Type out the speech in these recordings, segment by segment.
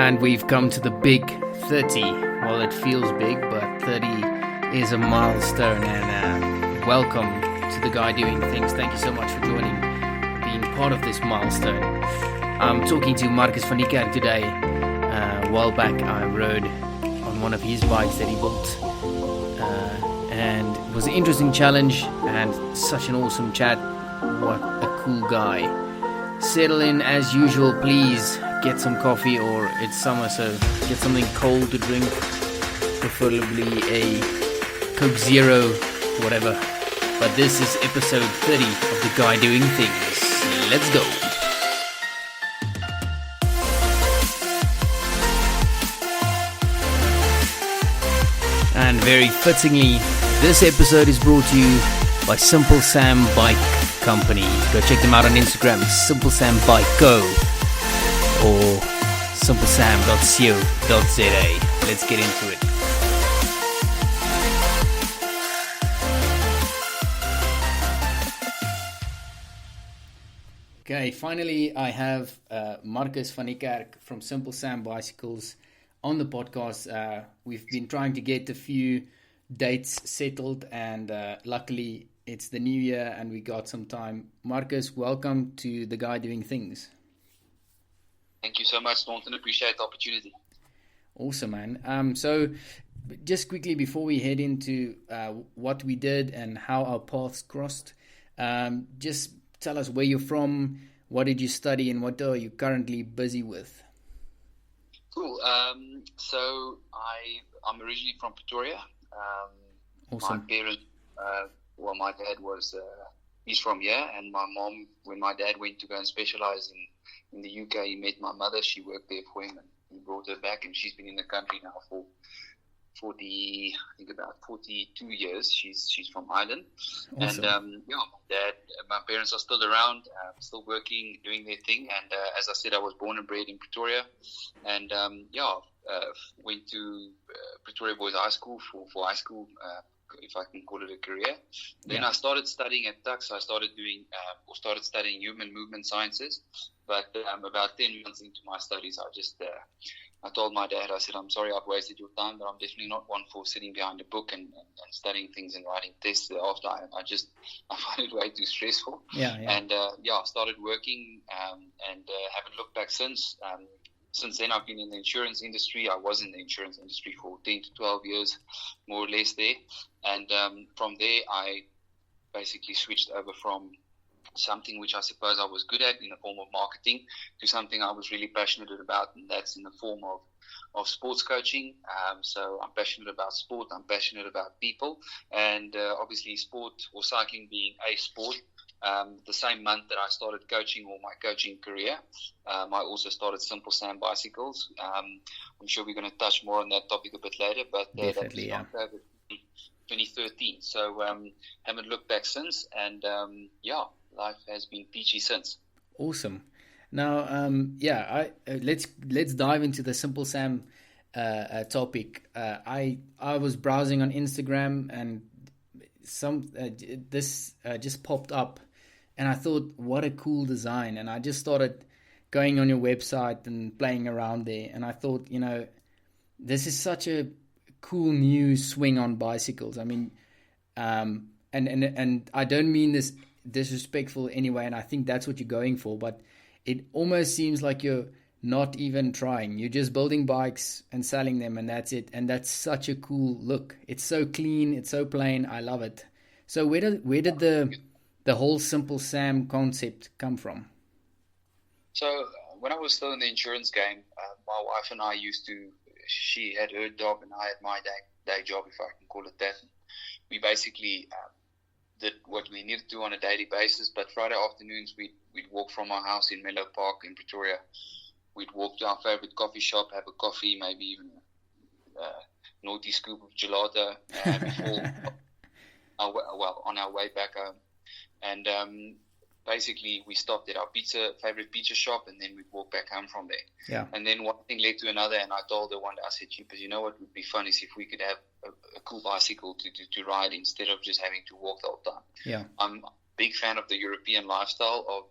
And we've come to the big 30. Well, it feels big, but 30 is a milestone. And welcome to the guy doing things. Thank you so much for joining, being part of this milestone. I'm talking to Markus van Niekerk today. A while back, I rode on one of his bikes that he built. And it was an interesting challenge and such an awesome chat. What a cool guy. Settle in as usual, please. Get some coffee, or it's summer, so get something cold to drink. Preferably a Coke Zero, whatever. But this is episode 30 of The Guy Doing Things. Let's go. And very fittingly, this episode is brought to you by Simple Sam Bike Company. Go check them out on Instagram, Simple Sam Bike Co. or simplesam.co.za. Let's get into it. Okay, finally I have Markus van Niekerk from Simple Sam Bicycles on the podcast. We've been trying to get a few dates settled, and luckily it's the new year and we got some time. Markus, welcome to The Guy Doing Things. Thank you so much, Thornton. Appreciate the opportunity. Awesome, man. So just quickly before we head into what we did and how our paths crossed, just tell us where you're from, what did you study, and what are you currently busy with? Cool. So I'm originally from Pretoria. Awesome. My parents, my dad was, he's from here, and my mom, when my dad went to go and specialize in the UK, he met my mother. She worked there for him, and he brought her back, and she's been in the country now for about 42 years. She's from Ireland. Awesome. And my parents are still around, still working, doing their thing. And as I said, I was born and bred in Pretoria, and went to Pretoria Boys High School for high school, if I can call it a career. Then I started studying at Tux. I started studying human movement sciences. But about 10 months into my studies, I told my dad, I said, I'm sorry I've wasted your time, but I'm definitely not one for sitting behind a book and studying things and writing tests after. I find it way too stressful. And I started working and haven't looked back since. Since then, I've been in the insurance industry. I was in the insurance industry for 10 to 12 years, more or less there. And from there, I basically switched over from something which I suppose I was good at in the form of marketing to something I was really passionate about, and that's in the form of sports coaching. So I'm passionate about sport. I'm passionate about people. And obviously sport, or cycling being a sport, the same month that I started coaching, or my coaching career, I also started Simple Sam Bicycles. I'm sure we're going to touch more on that topic a bit later, but definitely, that was October 2013. So haven't looked back since, and life has been peachy since. Awesome. Now, let's dive into the Simple Sam topic. I was browsing on Instagram, and this just popped up, and I thought, what a cool design. And I just started going on your website and playing around there, and I thought, this is such a cool new swing on bicycles. I mean, and I don't mean this disrespectful anyway, and I think that's what you're going for, but it almost seems like you're not even trying. You're just building bikes and selling them, and that's it. And that's such a cool look. It's so clean, it's so plain. I love it. So where did the whole Simple Sam concept come from? So when I was still in the insurance game, my wife and I she had her job and I had my day job, if I can call it that. We basically did what we needed to do on a daily basis, but Friday afternoons we'd walk from our house in Menlo Park in Pretoria. We'd walk to our favorite coffee shop, have a coffee, maybe even a naughty scoop of gelato before on our way back home. And basically we stopped at our favorite pizza shop, and then we'd walk back home from there. Yeah. And then one thing led to another, and I told her one day, I said, you know what would be fun is if we could have a cool bicycle to ride instead of just having to walk the whole time. Yeah. I'm a big fan of the European lifestyle of,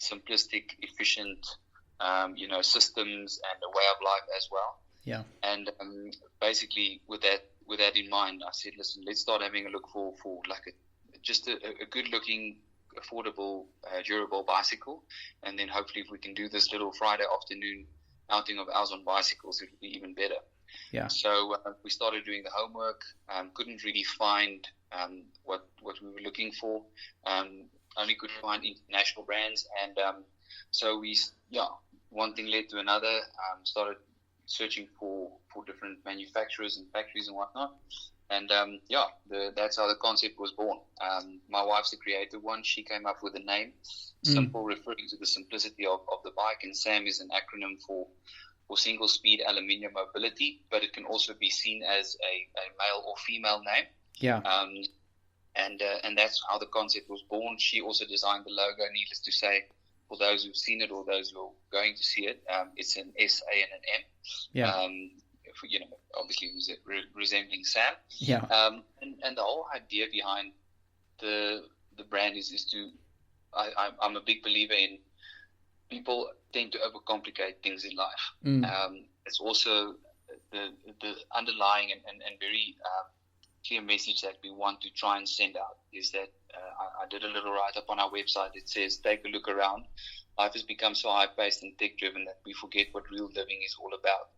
simplistic, efficient systems and a way of life as well. Yeah. And basically, with that in mind, I said, listen, let's start having a look for like a good-looking, affordable, durable bicycle, and then hopefully, if we can do this little Friday afternoon outing of ours on bicycles, it would be even better. Yeah. So we started doing the homework. Couldn't really find what we were looking for. Only could find international brands, and so one thing led to another. Started searching for different manufacturers and factories and whatnot, and that's how the concept was born. My wife's the creative one. She came up with a name, Simple, referring to the simplicity of the bike, and SAM is an acronym for single speed aluminium mobility, but it can also be seen as a male or female name. Yeah. And that's how the concept was born. She also designed the logo. Needless to say, for those who've seen it or those who are going to see it, it's an S, A, and an M. Yeah. Obviously resembling Sam. Yeah. And the whole idea behind the brand is to, I'm a big believer in, people tend to overcomplicate things in life. It's also the underlying and very clear message that we want to try and send out is that I did a little write-up on our website. It says, take a look around. Life has become so high-paced and tech-driven that we forget what real living is all about.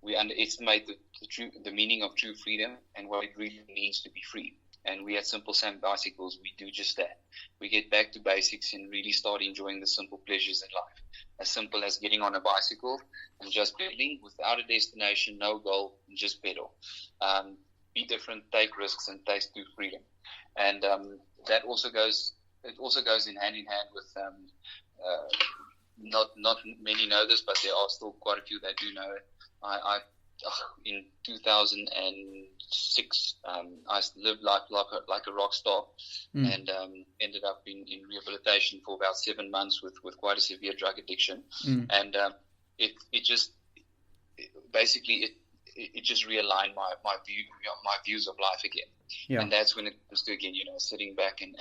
We underestimate the meaning of true freedom and what it really means to be free. And we at Simple Sam Bicycles, we do just that. We get back to basics and really start enjoying the simple pleasures in life. As simple as getting on a bicycle and just pedaling without a destination, no goal, and just pedal. Be different, take risks, and taste to freedom. And that also goes in hand with not many know this, but there are still quite a few that do know it. In 2006, I lived life like a rock star, and ended up in rehabilitation for about 7 months with quite a severe drug addiction. And it just realigned my views of life again. Yeah. And that's when it comes to, again, sitting back and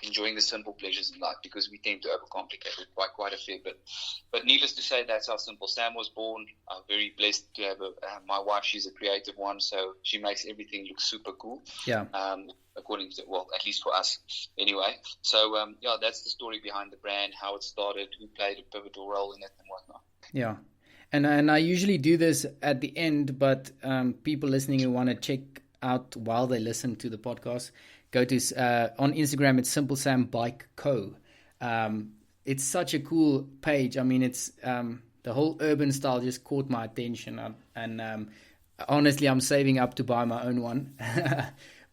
enjoying the simple pleasures in life, because we tend to overcomplicate it quite a fair bit. But needless to say, that's how Simple Sam was born. I'm very blessed to have my wife. She's a creative one, so she makes everything look super cool. Yeah. According to, at least for us anyway. So that's the story behind the brand, how it started, who played a pivotal role in it, and whatnot. Yeah. And I usually do this at the end, but people listening who want to check out while they listen to the podcast, go to on Instagram. It's Simple Sam Bike Co. It's such a cool page. I mean, it's the whole urban style just caught my attention, and honestly, I'm saving up to buy my own one.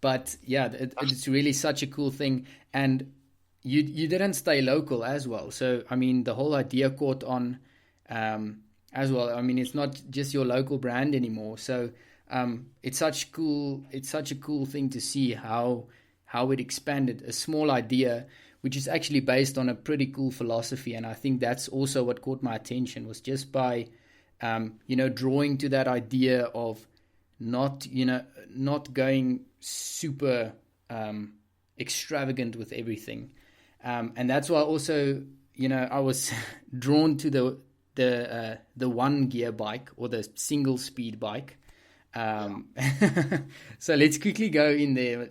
But yeah, it's really such a cool thing, and you didn't stay local as well. So I mean, the whole idea caught on as well. I mean, it's not just your local brand anymore. So it's such a cool thing to see how it expanded a small idea, which is actually based on a pretty cool philosophy. And I think that's also what caught my attention, was just by, drawing to that idea of not going super extravagant with everything. And that's why also, I was drawn to the one gear bike, or the single speed bike. So let's quickly go in there.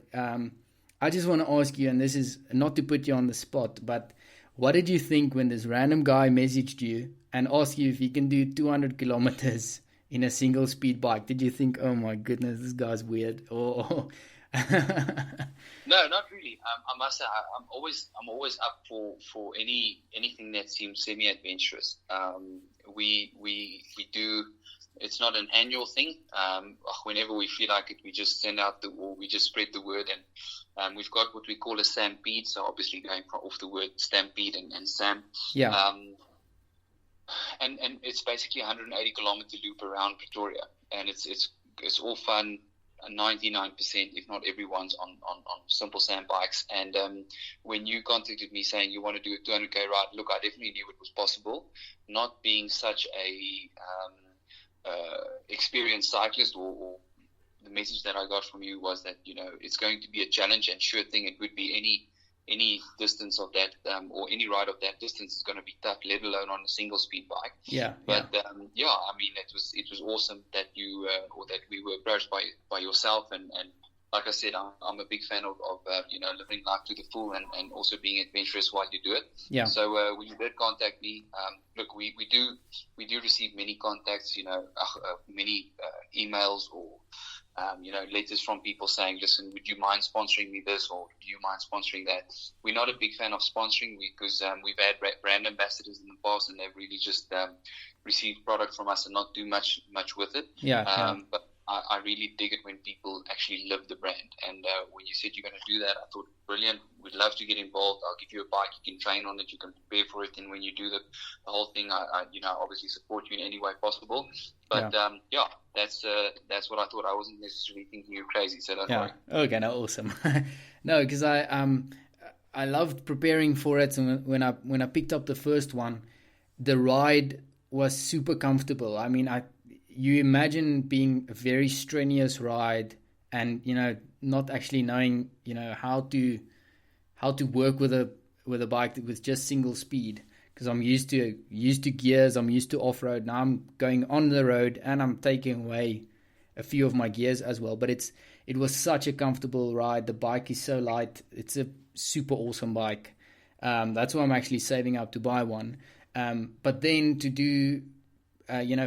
I just want to ask you, and this is not to put you on the spot, but what did you think when this random guy messaged you and asked you if you can do 200 kilometers in a single speed bike? Did you think, oh my goodness, this guy's weird? Or No, not really. I must say, I'm always up for anything that seems semi-adventurous. We do. It's not an annual thing. Whenever we feel like it, we just send out we just spread the word, and we've got what we call a stampede. So obviously going off the word stampede and Sam. Yeah. And it's basically a 180 kilometer loop around Pretoria, and it's all fun. 99%, if not everyone's on Simple Sam bikes. And when you contacted me saying you want to do a 200k ride, look, I definitely knew it was possible. Not being such a experienced cyclist, or the message that I got from you was that it's going to be a challenge, and sure thing, it would be any distance of that or any ride of that distance is going to be tough, let alone on a single speed bike. But I mean, it was awesome that you or that we were approached by yourself, and like I said, I'm a big fan of living life to the full and also being adventurous while you do it. So when you did contact me, look, we do receive many contacts, many emails or letters from people saying, listen, would you mind sponsoring me this, or do you mind sponsoring that? We're not a big fan of sponsoring because we've had brand ambassadors in the past, and they've really just received product from us and not do much with it. But I really dig it when people actually live the brand. And when you said you're going to do that, I thought, brilliant. We'd love to get involved. I'll give you a bike. You can train on it. You can prepare for it. And when you do the whole thing, I obviously support you in any way possible. But that's what I thought. I wasn't necessarily thinking you're crazy. So don't worry. Okay, no, awesome. No, because I loved preparing for it. And when I picked up the first one, the ride was super comfortable. I mean, you imagine being a very strenuous ride and, not actually knowing, how to work with a bike with just single speed, because I'm used to gears, I'm used to off-road. Now I'm going on the road and I'm taking away a few of my gears as well. But it was such a comfortable ride. The bike is so light. It's a super awesome bike. That's why I'm actually saving up to buy one. But then to do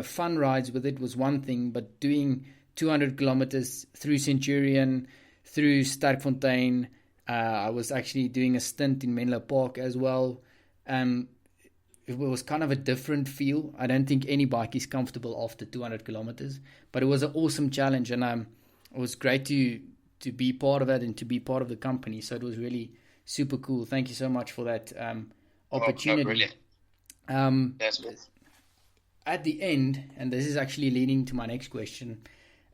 fun rides with it was one thing, but doing 200 kilometers through Centurion, through Sterkfontein, I was actually doing a stint in Menlo Park as well. It was kind of a different feel. I don't think any bike is comfortable after 200 kilometers, but it was an awesome challenge, and it was great to be part of it and to be part of the company. So it was really super cool. Thank you so much for that opportunity. That's good. At the end, and this is actually leading to my next question,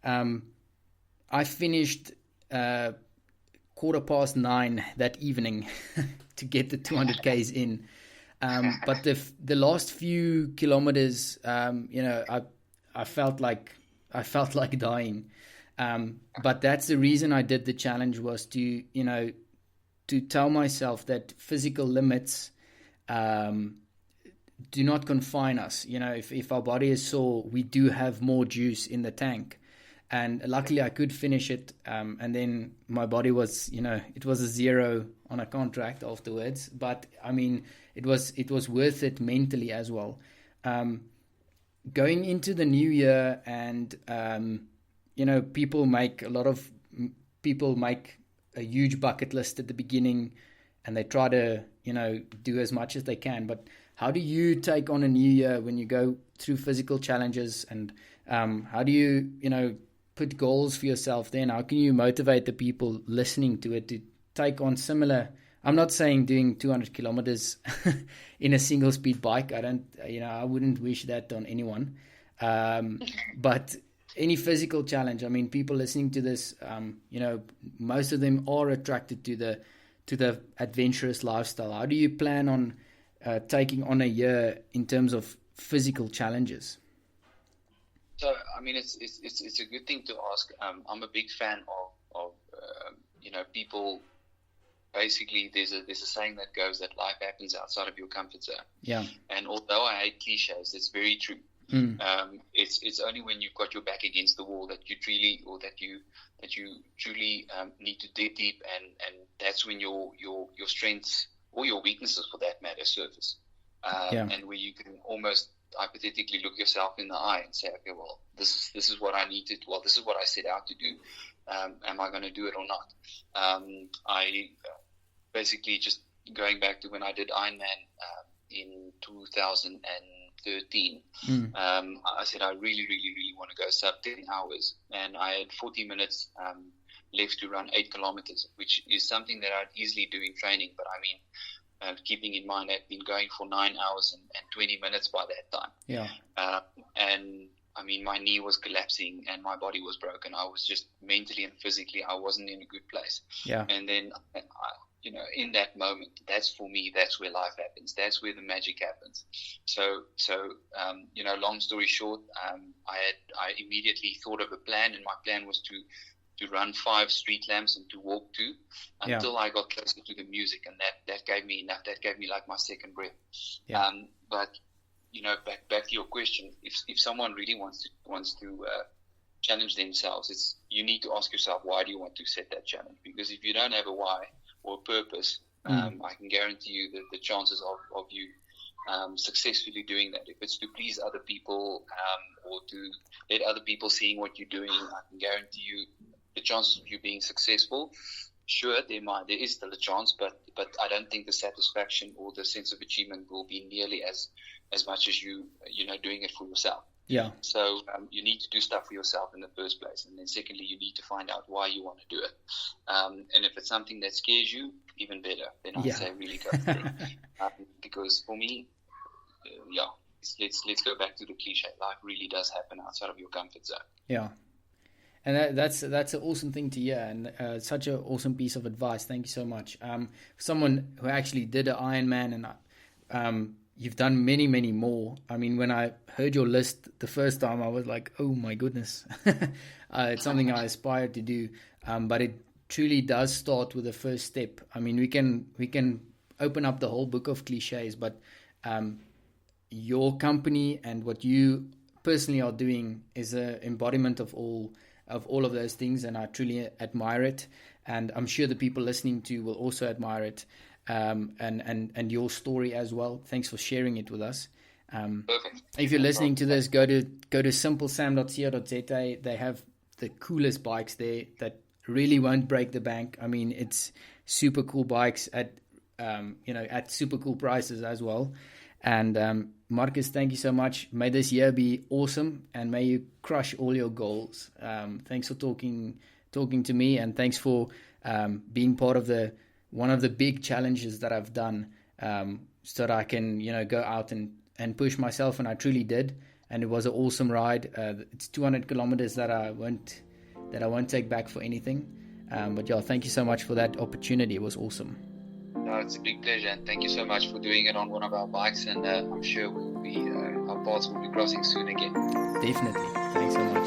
I finished 9:15 that evening to get the 200 Ks in. But the last few kilometers, I felt like dying. But that's the reason I did the challenge, was to tell myself that physical limits do not confine us. If our body is sore, we do have more juice in the tank. And luckily I could finish it. And then my body was, it was a 0 on a contract afterwards. But I mean, it was worth it mentally as well. Going into the new year, and, people make a huge bucket list at the beginning, and they try to, do as much as they can. But how do you take on a new year when you go through physical challenges, and how do you, put goals for yourself then? How can you motivate the people listening to it to take on similar? I'm not saying doing 200 kilometers in a single speed bike. I wouldn't wish that on anyone. But any physical challenge, I mean, people listening to this, most of them are attracted to the adventurous lifestyle. How do you plan on taking on a year in terms of physical challenges? So, I mean, it's a good thing to ask. I'm a big fan of people. Basically, there's a saying that goes that life happens outside of your comfort zone. Yeah. And although I hate cliches, it's very true. It's only when you've got your back against the wall that you truly need to dig deep, and that's when your strengths, or your weaknesses for that matter, surface. And where you can almost hypothetically look yourself in the eye and say, okay, well, this is what I need to do. Well, this is what I set out to do. Am I going to do it or not? I basically, just going back to when I did Ironman in 2013, I said I really, really, really want to go sub 10 hours, and I had 40 minutes left to run 8 kilometers, which is something that I'd easily do in training. But I mean, keeping in mind I'd been going for 9 hours and 20 minutes by that time. Yeah. And I mean, my knee was collapsing and my body was broken. I was just mentally and physically, I wasn't in a good place. Yeah. And then, in that moment, that's where life happens. That's where the magic happens. So, long story short, I immediately thought of a plan, and my plan was to run 5 street lamps and to walk 2 until I got closer to the music, and that gave me enough. That gave me like my second breath. Yeah. But back to your question, if someone really wants to challenge themselves, you need to ask yourself, why do you want to set that challenge? Because if you don't have a why or a purpose, I can guarantee you that the chances of you successfully doing that, if it's to please other people or to let other people seeing what you're doing, I can guarantee you the chances of you being successful, sure, there is still a chance, but I don't think the satisfaction or the sense of achievement will be nearly as much as you doing it for yourself. Yeah. So you need to do stuff for yourself in the first place, and then secondly, you need to find out why you want to do it. And if it's something that scares you, even better. Then I'd say really go for it. Because for me, let's go back to the cliche. Life really does happen outside of your comfort zone. Yeah. And that's an awesome thing to hear, and such an awesome piece of advice. Thank you so much. Someone who actually did an Ironman, and you've done many, many more. I mean, when I heard your list the first time, I was like, oh my goodness. It's something I aspire to do, but it truly does start with the first step. I mean, we can open up the whole book of cliches, but your company and what you personally are doing is an embodiment of all of those things, and I truly admire it, and I'm sure the people listening to will also admire it, and your story as well. Thanks for sharing it with us. Perfect. If you're listening to this, go to simplesam.co.za. They have the coolest bikes there that really won't break the bank. I mean, it's super cool bikes at super cool prices as well. And Markus, thank you so much. May this year be awesome, and may you crush all your goals. Thanks for talking to me, and thanks for being part of one of the big challenges that I've done, so that I can go out and push myself, and I truly did. And it was an awesome ride. It's 200 kilometers that I won't take back for anything. But yeah, thank you so much for that opportunity. It was awesome. No, it's a big pleasure, and thank you so much for doing it on one of our bikes, and I'm sure our paths will be crossing soon again. Definitely. Thanks so much.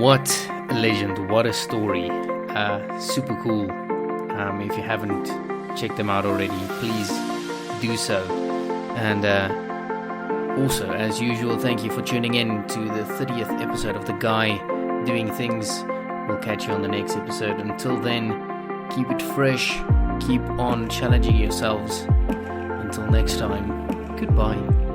What a legend, what a story. Super cool. If you haven't checked them out already, please do so. And also, as usual, thank you for tuning in to the 30th episode of The Guy Doing Things. We'll catch you on the next episode. Until then, keep it fresh, keep on challenging yourselves. Until next time, goodbye.